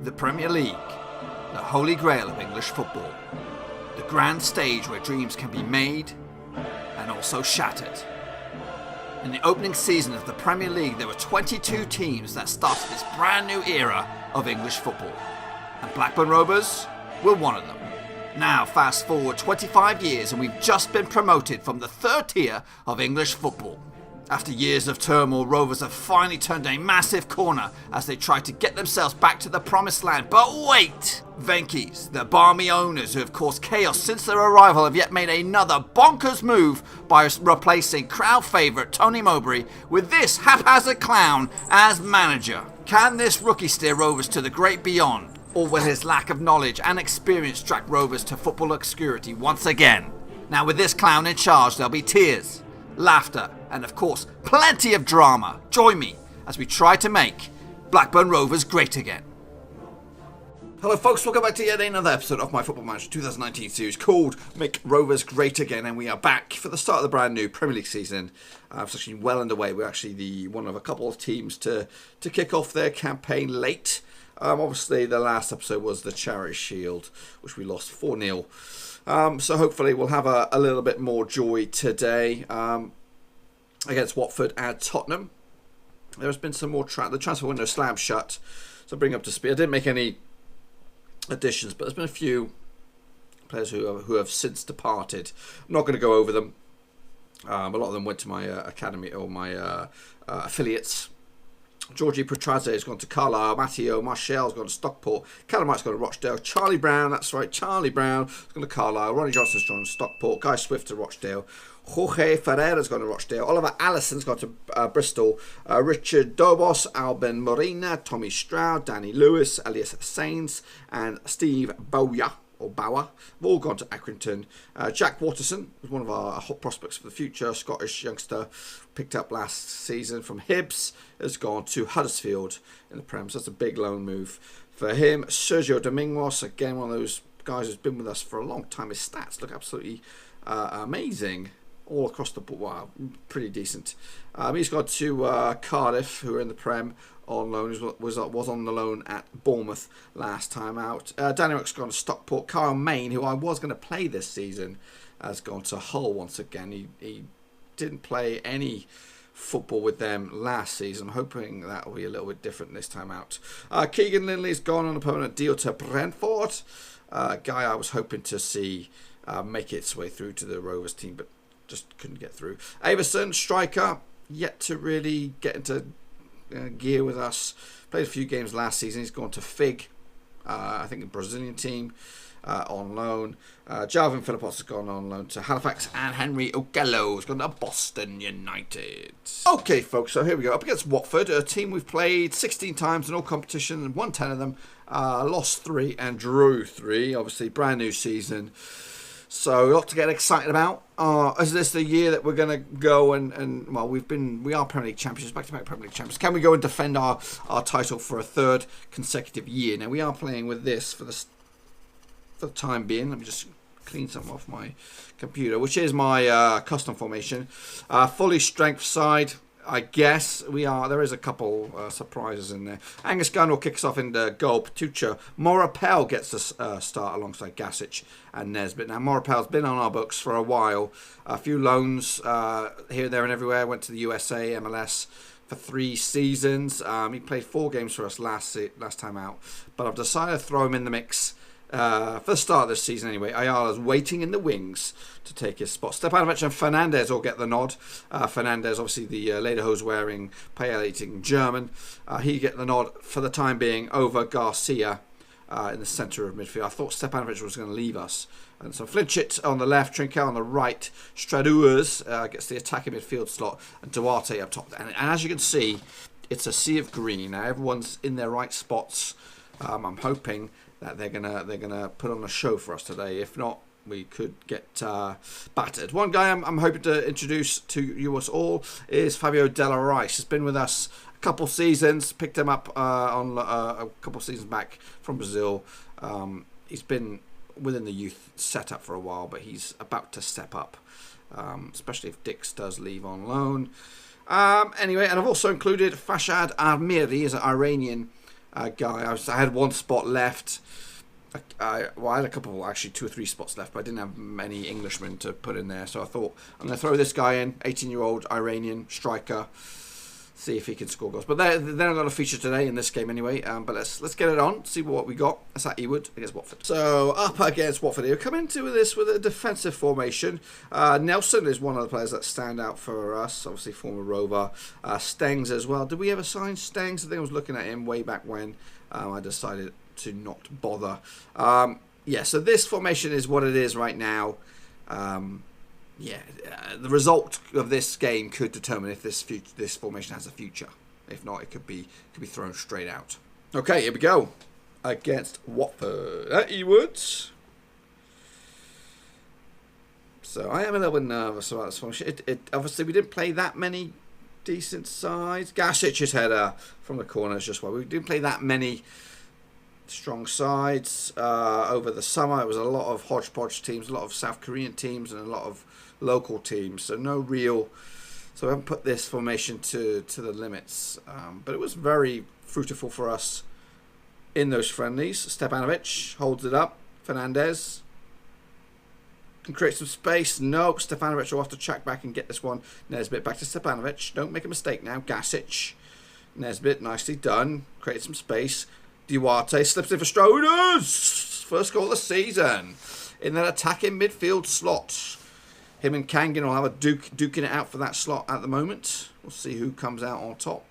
The Premier League, the holy grail of English football. The grand stage where dreams can be made and also shattered. In the opening season of the Premier League, there were 22 teams that started this brand new era of English football. And Blackburn Rovers were one of them. Now, fast forward 25 years and we've just been promoted from the third tier of English football. After years of turmoil, Rovers have finally turned a massive corner as they try to get themselves back to the promised land. But wait! Venky's, the balmy owners who have caused chaos since their arrival, have yet made another bonkers move by replacing crowd favourite Tony Mowbray with this haphazard clown as manager. Can this rookie steer Rovers to the great beyond? Or will his lack of knowledge and experience drag Rovers to football obscurity once again? Now with this clown in charge, there'll be tears, laughter, and of course, plenty of drama. Join me as we try to make Blackburn Rovers great again. Hello folks, welcome back to yet another episode of my Football Manager 2019 series called Make Rovers Great Again, and we are back for the start of the brand new Premier League season. It's actually well underway. We're actually one of a couple of teams to kick off their campaign late. Obviously the last episode was the Charity Shield, which we lost 4-0. So hopefully we'll have a little bit more joy today against Watford and Tottenham. There's been some more the transfer window slammed shut, so bring up to speed. I didn't make any additions, but there's been a few players who have since departed. I'm not going to go over them. A lot of them went to my academy or my affiliates. Georgie Petraze has gone to Carlisle, Matteo Marshall's gone to Stockport, Callum Wright's gone to Rochdale, Charlie Brown, that's right, Charlie Brown has gone to Carlisle, Ronnie Johnson's gone to Stockport, Guy Swift to Rochdale, Jorge Ferreira's gone to Rochdale, Oliver Allison's gone to Bristol, Richard Dobos, Albin Morena, Tommy Stroud, Danny Lewis, Elias Sains and Steve Bowyer. Or Bauer, have all gone to Accrington. Jack Watterson was one of our hot prospects for the future. Scottish youngster picked up last season from Hibs, has gone to Huddersfield in the Prem. So that's a big loan move for him. Sergio Domingos, again one of those guys who's been with us for a long time. His stats look absolutely amazing all across the board. Wow, pretty decent. He's gone to Cardiff, who are in the Prem on loan. Was on the loan at Bournemouth last time out. Danny Rock's gone to Stockport. Kyle Main, who I was going to play this season, has gone to Hull once again. He didn't play any football with them last season. I'm hoping that will be a little bit different this time out. Keegan Lindley's gone on a permanent deal to Brentford. A guy I was hoping to see make its way through to the Rovers team, but just couldn't get through. Averson, striker, yet to really get into gear with us. Played a few games last season. He's gone to Fig, I think a Brazilian team, on loan. Jalvin Philippos has gone on loan to Halifax, and Henry Okello has gone to Boston United. Okay folks, so here we go, up against Watford, a team we've played 16 times in all competitions and won 10 of them, lost 3 and drew 3. Obviously brand new season, so a lot to get excited about. Is this the year that we're going to go and well, we are Premier League champions, back-to-back Premier League champions. Can we go and defend our title for a third consecutive year? Now we are playing with this for the time being. Let me just clean something off my computer, which is my custom formation. Fully strength side, I guess. There is a couple surprises in there. Angus Gunn will kick us off into goal. Patucha. Morapel gets the start alongside Gasic and Nesbitt. Now Morapel's been on our books for a while. A few loans here, there and everywhere. Went to the USA, MLS for 3 seasons. He played 4 games for us last time out. But I've decided to throw him in the mix for the start of this season anyway. Ayala's waiting in the wings to take his spot. Stepanovic and Fernandez will get the nod. Fernandez, obviously the lederhose-wearing, paella-eating German. He get the nod for the time being over Garcia in the centre of midfield. I thought Stepanovic was going to leave us. And so Flinchit on the left, Trinkel on the right. Straduers gets the attacking midfield slot, and Duarte up top. And as you can see, it's a sea of green. Now everyone's in their right spots. I'm hoping that they're gonna put on a show for us today. If not, we could get battered. One guy I'm hoping to introduce to you all is Fabio Della. He's been with us a couple seasons. Picked him up on a couple seasons back from Brazil. He's been within the youth setup for a while, but he's about to step up, especially if Dix does leave on loan. Anyway, and I've also included Fashad Armiri, as an Iranian guy. I had one spot left. Well, I had a couple, actually 2 or 3 spots left, but I didn't have many Englishmen to put in there. So I thought, I'm going to throw this guy in, 18-year-old Iranian striker, see if he can score goals. But they're not going to feature today in this game anyway. But let's get it on, see what we got. That's at Ewood against Watford. So up against Watford here. Come into this with a defensive formation. Nelson is one of the players that stand out for us. Obviously former Rover. Stengs as well. Did we ever sign Stengs? I think I was looking at him way back when. I decided to not bother. Yeah, so this formation is what it is right now. The result of this game could determine if this formation has a future. If not, it could be thrown straight out. Okay, here we go against Watford at Ewood. So I am a little bit nervous about this formation. Obviously we didn't play that many decent sides. Gasic's header from the corner is just why we didn't play that many strong sides over the summer. It was a lot of hodgepodge teams, a lot of South Korean teams, and a lot of local teams. So no real. So I haven't put this formation to the limits, but it was very fruitful for us in those friendlies. Stepanovic holds it up. Fernandez can create some space. Nope. Stefanovic will have to check back and get this one. Nesbitt back to Stepanovic. Don't make a mistake now. Gasic. Nesbitt nicely done. Create some space. Duarte slips in for Stroders. First goal of the season in that attacking midfield slot. Him and Kangin will have a duking it out for that slot at the moment. We'll see who comes out on top.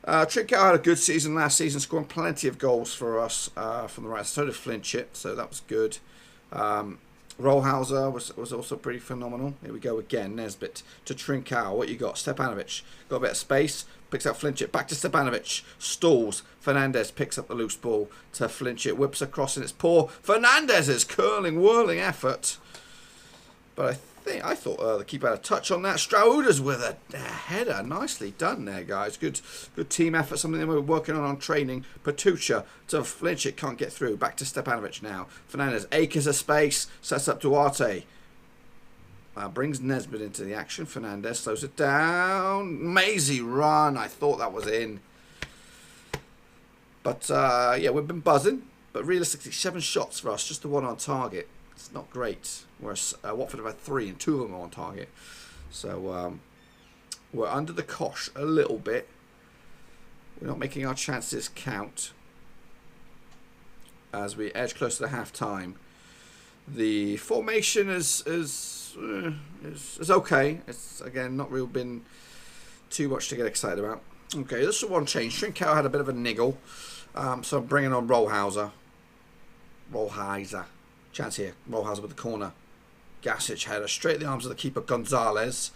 Trincao had a good season last season, scoring plenty of goals for us from the right. So did Flintship, so that was good. Rollhauser was also pretty phenomenal. Here we go again. Nesbitt to Trincao. What you got? Stepanovic. Got a bit of space. Picks out Flintship. Back to Stepanovic. Stalls. Fernandez picks up the loose ball to Flintship. Whips across and it's poor. Fernandez's curling, whirling effort. But I thought the keeper had a touch on that. Stroders with a header. Nicely done there, guys. Good team effort. Something that we're working on training. Patucha to Flintship. Can't get through. Back to Stepanovic now. Fernandez. Acres of space. Sets up Duarte. Brings Nesbitt into the action. Fernandez slows it down. Mazy run. I thought that was in. But, yeah, we've been buzzing. But realistically, 7 shots for us. Just the one on target. It's not great. Whereas Watford have had 3 and 2 of them are on target. So we're under the cosh a little bit. We're not making our chances count. As we edge closer to half time. The formation is okay. It's again not really been too much to get excited about. Okay, this is one change. Trincao had a bit of a niggle. So I'm bringing on Rollhauser. Chance here. Rollhauser with the corner. Gasic header straight at the arms of the keeper Gonzalez.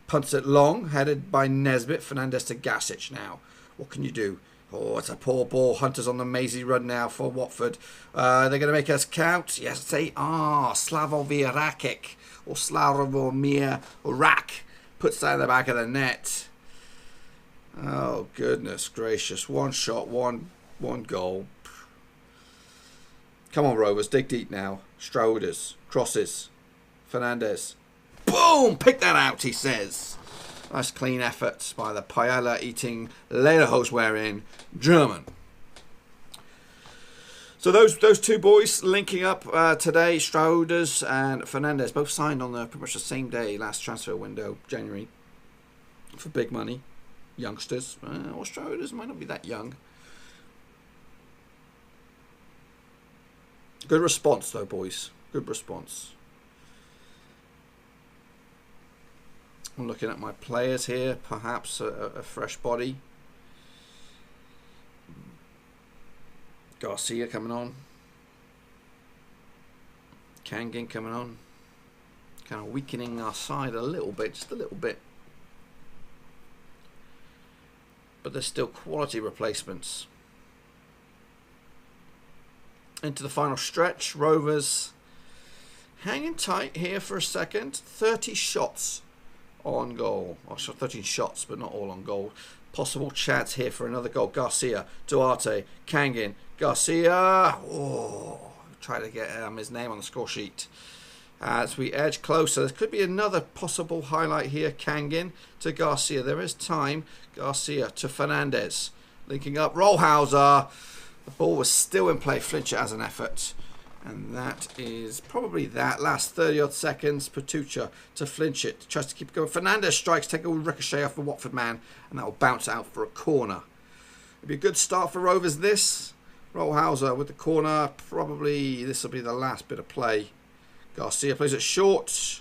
Punts it long. Headed by Nesbitt. Fernandez to Gasic now. What can you do? Oh, it's a poor ball. Hunter's on the mazy run now for Watford. They're going to make us count. Yes, they are. Slavomir Rakic. Or Slavomir Rak. Puts that in the back of the net. Oh, goodness gracious. One shot, one goal. Come on, Rovers. Dig deep now. Stroders. Crosses. Fernandez. Boom! Pick that out, he says. Nice clean effort by the paella-eating, lederhosen-wearing German. So those 2 boys linking up today, Stroders and Fernandez, both signed on pretty much the same day, last transfer window, January, for big money. Youngsters. Or Stroders might not be that young. Good response, though, boys. Good response. I'm looking at my players here. Perhaps a fresh body. Garcia coming on. Kangin coming on. Kind of weakening our side a little bit. Just a little bit. But there's still quality replacements. Into the final stretch. Rovers hanging tight here for a second. 30 shots on goal. Well, 13 shots, but not all on goal. Possible chance here for another goal. Garcia, Duarte, Kangin, Garcia. Oh, try to get his name on the score sheet. As we edge closer, there could be another possible highlight here. Kangin to Garcia. There is time. Garcia to Fernandez. linking up. Rollhauser. The ball was still in play. Flinch it as an effort. And that is probably that. Last 30-odd seconds. Patucha to flinch it. Tries to keep it going. Fernandez strikes. Take a ricochet off the Watford man. And that will bounce out for a corner. It'll be a good start for Rovers this. Rollhauser with the corner. Probably this will be the last bit of play. Garcia plays it short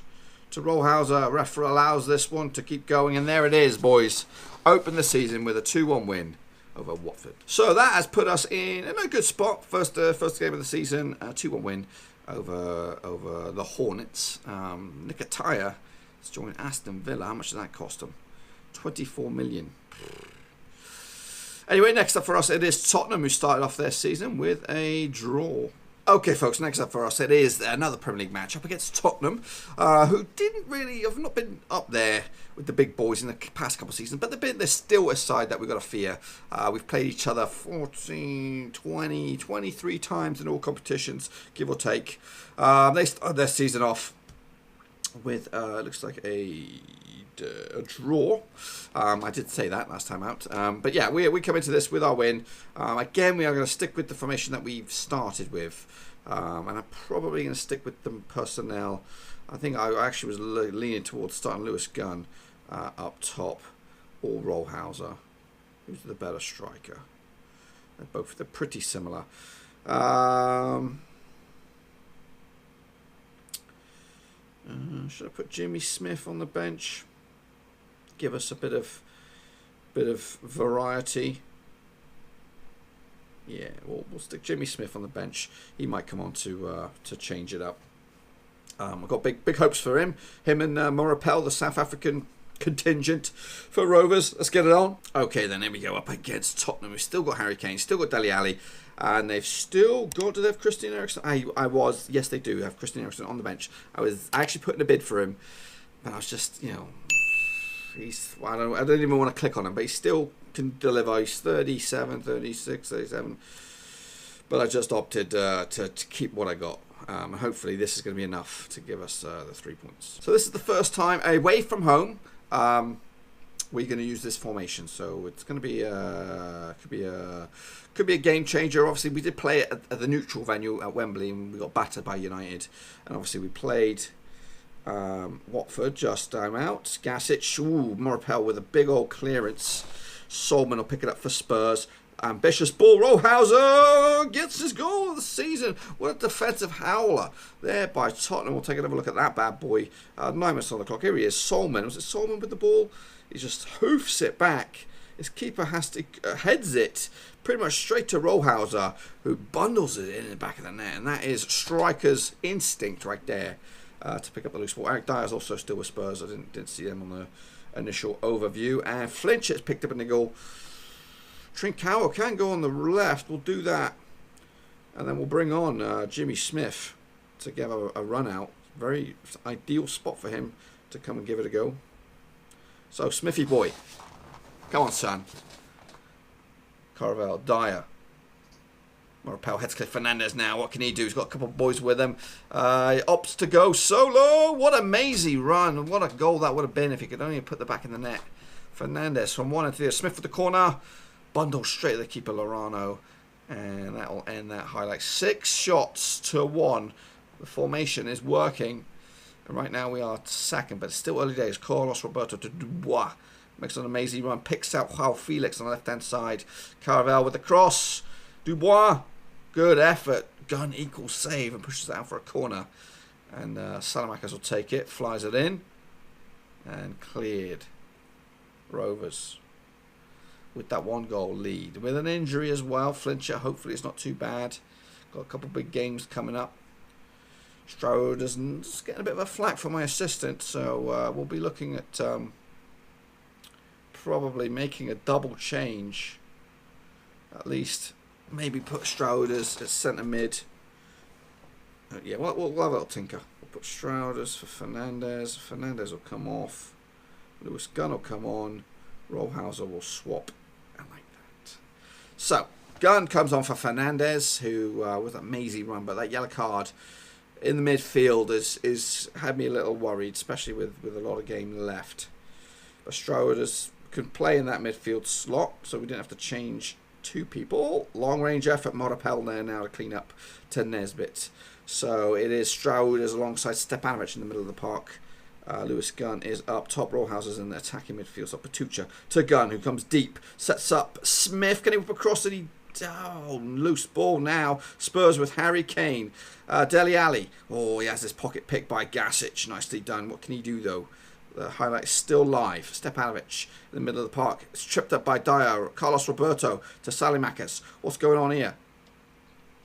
to Rollhauser. Referee allows this one to keep going. And there it is, boys. Open the season with a 2-1 win over Watford. So that has put us in a good spot. First game of the season, 2-1 win over the Hornets. Nketiah has joined Aston Villa. How much does that cost them? 24 million. Anyway, next up for us, it is Tottenham, who started off their season with a draw. Okay, folks, next up for us, it is another Premier League match up against Tottenham, who have not been up there with the big boys in the past couple of seasons, but they're still a side that we've got to fear. We've played each other 14, 20, 23 times in all competitions, give or take. They started their season off with, looks like a draw. I did say that last time out. But yeah, we come into this with our win. Again, we are going to stick with the formation that we've started with. And I'm probably going to stick with the personnel. I think I actually was leaning towards starting Lewis Gunn up top, or Rollhauser. Who's the better striker? They're pretty similar. Should I put Jimmy Smith on the bench? Give us a bit of variety. Yeah, we'll stick Jimmy Smith on the bench. He might come on to change it up. I've got big hopes for him. Him and Morapel, the South African contingent for Rovers. Let's get it on. Okay, then here we go up against Tottenham. We've still got Harry Kane, still got Della, and they've still got. Do they have Christian Eriksen? Yes, they do have Christian Eriksen on the bench. I was actually putting a bid for him, but I was just, I don't even want to click on him, but he still can deliver. He's 37, 36, 37. But I just opted to keep what I got. Hopefully this is going to be enough to give us the 3 points. So this is the first time away from home. We're going to use this formation, so it's going to be could be a game changer. Obviously, we did play it at the neutral venue at Wembley, and we got battered by United. And obviously, we played Watford just time out. Gasic, Morapel with a big old clearance. Solman will pick it up for Spurs. Ambitious ball. Rollhauser gets his goal of the season. What a defensive howler there by Tottenham. We'll take another look at that bad boy. 9 minutes on the clock. Here he is. Solman. Was it Solman with the ball? He just hoofs it back. His keeper has to heads it pretty much straight to Rollhauser, who bundles it in the back of the net. And that is striker's instinct right there to pick up the loose ball. Eric Dyer's also still with Spurs. I didn't see them on the initial overview. And Flinch has picked up a niggle. Trincao can go on the left. We'll do that. And then we'll bring on Jimmy Smith to give a run out. Very ideal spot for him to come and give it a go. So, Smithy boy. Come on, son. Carvel, Dyer. Morapel, Headscliff, Fernandez now. What can he do? He's got a couple of boys with him. He opts to go solo. What a mazy run. What a goal that would have been if he could only put the back in the net. Fernandez from one into the other. Smith for the corner. Bundle straight to the keeper, Lorano. And that will end that highlight. 6 shots to 1. The formation is working. And right now we are second, but it's still early days. Carlos Roberto to Dubois. Makes an amazing run. Picks out Joao Felix on the left-hand side. Carvel with the cross. Dubois. Good effort. Gun equals save and pushes it out for a corner. And Salamakers will take it. Flies it in. And cleared. Rovers with that 1-goal lead. With an injury as well. Flincher, hopefully it's not too bad. Got a couple of big games coming up. Stroud's getting a bit of a flack from my assistant, so we'll be looking at probably making a double change. At least maybe put Strouders at centre mid. Yeah, we'll have a little tinker. We'll put Strouders for Fernandez. Fernandez will come off. Lewis Gunn will come on. Rollhauser will swap. I like that. So, Gunn comes on for Fernandez, who was a mazy run, but that yellow card in the midfield is had me a little worried, especially with a lot of game left. But Stroud can play in that midfield slot, so we didn't have to change 2 people. Long range effort, Morapel there now to clean up to Nesbitt. So it is Strouders alongside Stepanovic in the middle of the park. Lewis Gunn is up top. Rollhouser's in the attacking midfield. So Patucha to Gunn, who comes deep. Sets up Smith. Can he whip across it? Loose ball now. Spurs with Harry Kane. Dele Alli. Oh, he has his pocket pick by Gasic. Nicely done. What can he do, though? The highlight is still live. Stepanovic in the middle of the park. It's tripped up by Dyer. Carlos Roberto to Salimakis. What's going on here?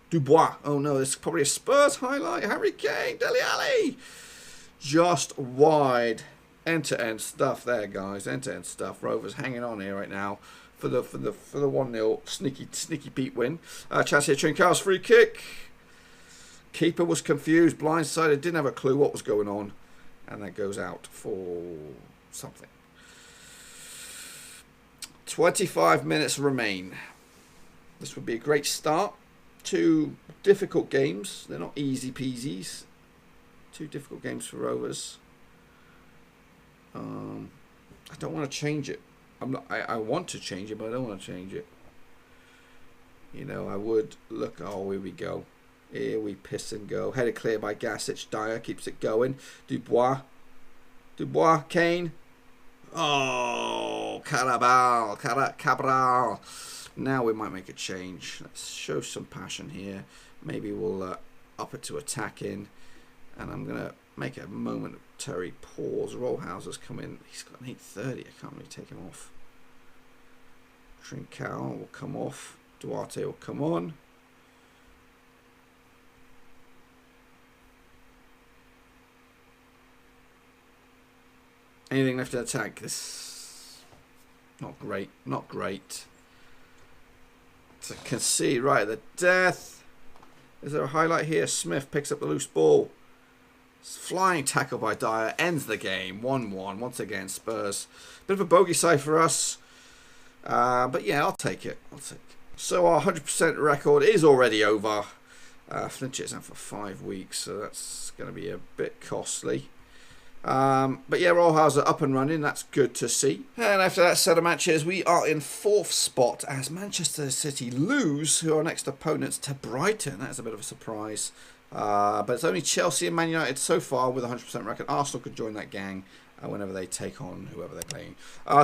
Dubois. Oh, no. This is probably a Spurs highlight. Harry Kane. Dele Alli. Just wide. End-to-end stuff there, guys. End-to-end stuff. Rovers hanging on here right now for the 1-0 sneaky Pete win. Chance here, Trincão's free kick. Keeper was confused, blindsided, didn't have a clue what was going on, and that goes out for something. 25 minutes remain. This would be a great start. 2 difficult games. They're not easy peasies. 2 difficult games for Rovers. I don't want to change it. I want to change it, but I don't want to change it. You know, I would look. Oh, here we go. Here we piss and go. Headed clear by Gasic. Dyer keeps it going. Dubois, Kane. Oh, Cabral. Now we might make a change. Let's show some passion here. Maybe we'll up it to attacking. And I'm going to make a momentary pause. Rollhouser's come in. He's got an 8:30. I can't really take him off. Trincão will come off. Duarte will come on. Anything left to attack? This not great. Not great. To concede right at the death. Is there a highlight here? Smith picks up the loose ball. Flying tackle by Dyer ends the game. 1-1 once again. Spurs. Bit of a bogey side for us. But yeah, I'll take it. So our 100% record is already over. Flinch is out for 5 weeks, so that's going to be a bit costly. But yeah, Rollhauser up and running. That's good to see. And after that set of matches, we are in 4th spot as Manchester City lose, who are next opponents, to Brighton. That's a bit of a surprise. But it's only Chelsea and Man United so far with a 100% record. Arsenal could join that gang whenever they take on whoever they're playing.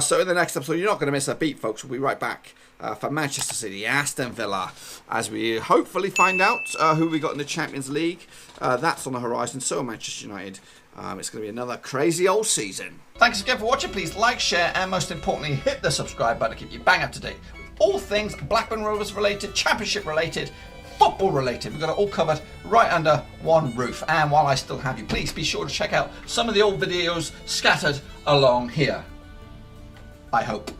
So in the next episode, you're not going to miss a beat, folks. We'll be right back for Manchester City, Aston Villa, as we hopefully find out who we got in the Champions League. That's on the horizon. So Manchester United. It's going to be another crazy old season. Thanks again for watching. Please like, share, and most importantly, hit the subscribe button to keep you bang up to date with all things Blackburn Rovers related, Championship related, football related. We've got it all covered right under one roof. And while I still have you, please be sure to check out some of the old videos scattered along here. I hope.